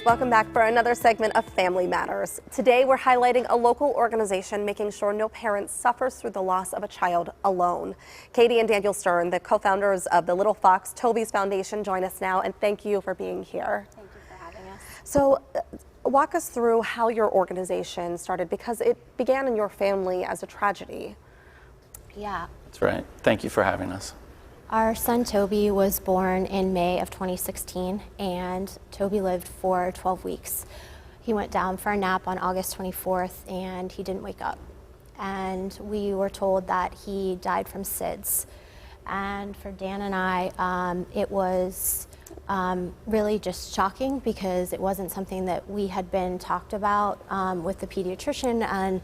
Welcome back for another segment of Family Matters. Today we're highlighting a local organization making sure no parent suffers through the loss of a child alone. Katie and Daniel Stern, the co-founders of the Little Fox-Toby's Foundation, join us now, and thank you for being here. Thank you for having us. So walk us through how your organization started, because it began in your family as a tragedy. Yeah. That's right. Thank you for having us. Our son Toby was born in May of 2016, and Toby lived for 12 weeks. He went down for a nap on August 24th, and he didn't wake up. And we were told that he died from SIDS. And for Dan and I, it was really just shocking, because it wasn't something that we had been talked about with the pediatrician. And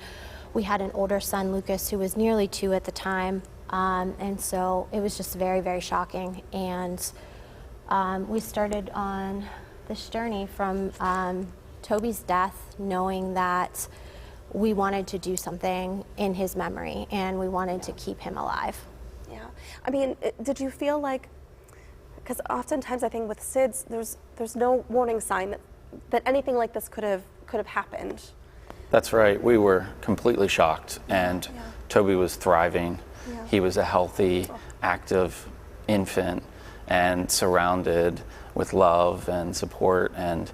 we had an older son, Lucas, who was nearly 2 at the time. And so it was just very, very shocking. And we started on this journey from Toby's death, knowing that we wanted to do something in his memory, and we wanted to keep him alive. Yeah. I mean, did you feel like, because oftentimes I think with SIDS, there's no warning sign that anything like this could have happened? That's right. We were completely shocked, and Toby was thriving. Yeah. He was a healthy, active infant and surrounded with love and support, and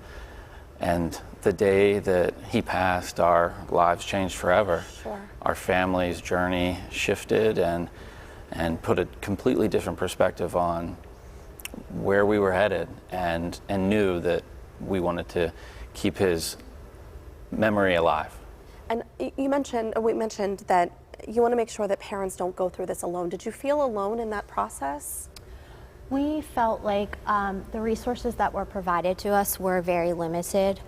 the day that he passed, our lives changed forever. Sure. Our family's journey shifted and put a completely different perspective on where we were headed, and knew that we wanted to keep his memory alive. And we mentioned that you want to make sure that parents don't go through this alone. Did you feel alone in that process? We felt like the resources that were provided to us were very limited.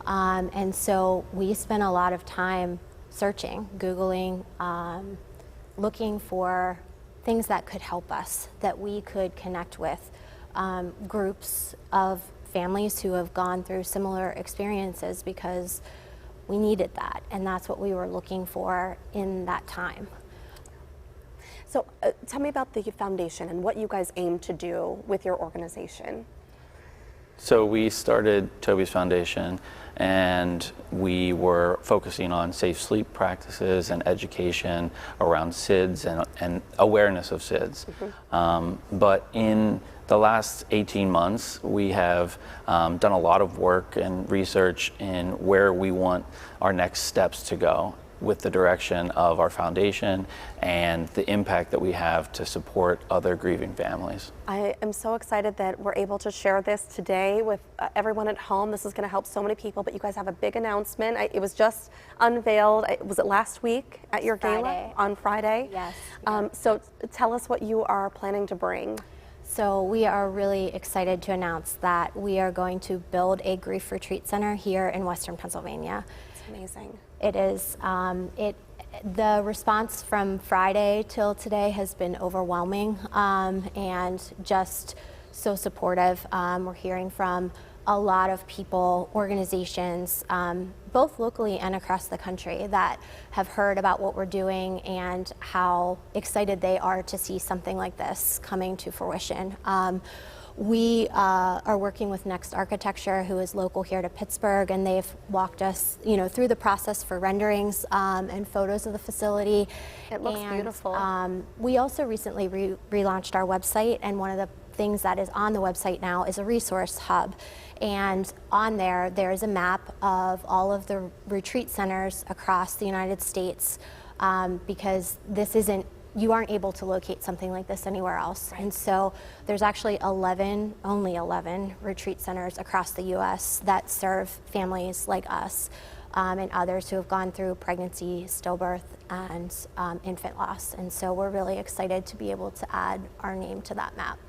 And so we spent a lot of time searching, Googling, looking for things that could help us, that we could connect with, groups of families who have gone through similar experiences, because we needed that, and that's what we were looking for in that time. So tell me about the foundation and what you guys aim to do with your organization. So we started Toby's Foundation, and we were focusing on safe sleep practices and education around SIDS and awareness of SIDS. Mm-hmm. But in the last 18 months, we have done a lot of work and research in where we want our next steps to go with the direction of our foundation and the impact that we have to support other grieving families. I am so excited that we're able to share this today with everyone at home. This is going to help so many people, but you guys have a big announcement. It was just unveiled, was it last week at your gala? On Friday? Yes. So tell us what you are planning to bring. So we are really excited to announce that we are going to build a grief retreat center here in Western Pennsylvania. It's amazing. It is. The response from Friday till today has been overwhelming, and just so supportive. We're hearing from a lot of people, organizations, both locally and across the country, that have heard about what we're doing and how excited they are to see something like this coming to fruition. We are working with Next Architecture, who is local here to Pittsburgh, and they've walked us, through the process for renderings and photos of the facility. It looks beautiful. We also recently relaunched our website, and one of the things that is on the website now is a resource hub. And on there is a map of all of the retreat centers across the United States, because you aren't able to locate something like this anywhere else. Right. And so there's actually only 11 retreat centers across the U.S. that serve families like us, and others who have gone through pregnancy, stillbirth, and infant loss. And so we're really excited to be able to add our name to that map.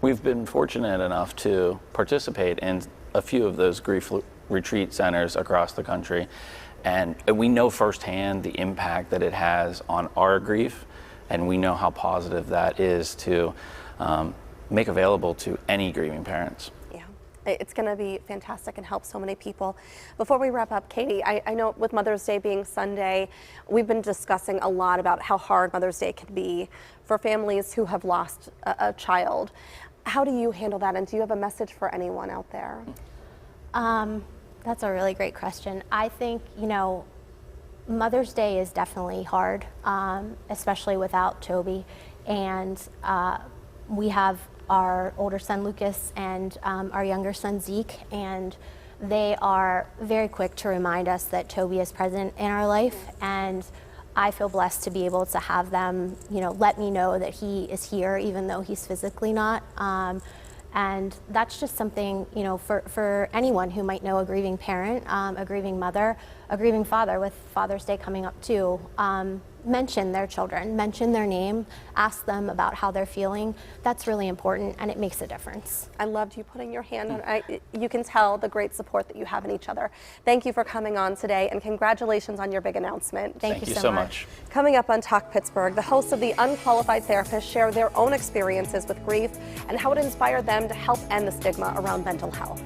We've been fortunate enough to participate in a few of those grief retreat centers across the country, and we know firsthand the impact that it has on our grief, and we know how positive that is to make available to any grieving parents. Yeah, it's going to be fantastic and help so many people. Before we wrap up, Katie, I know with Mother's Day being Sunday, we've been discussing a lot about how hard Mother's Day can be for families who have lost a child. How do you handle that, and do you have a message for anyone out there? That's a really great question. I think, Mother's Day is definitely hard, especially without Toby. And we have our older son Lucas and our younger son Zeke, and they are very quick to remind us that Toby is present in our life. And I feel blessed to be able to have them, let me know that he is here, even though he's physically not. And that's just something, for anyone who might know a grieving parent, a grieving mother, a grieving father, with Father's Day coming up too, mention their children, mention their name, ask them about how they're feeling. That's really important, and it makes a difference. I loved you putting your hand on it. You can tell the great support that you have in each other. Thank you for coming on today, and congratulations on your big announcement. Thank you so much. Coming up on Talk Pittsburgh, the hosts of The Unqualified Therapist share their own experiences with grief and how it inspired them to help end the stigma around mental health.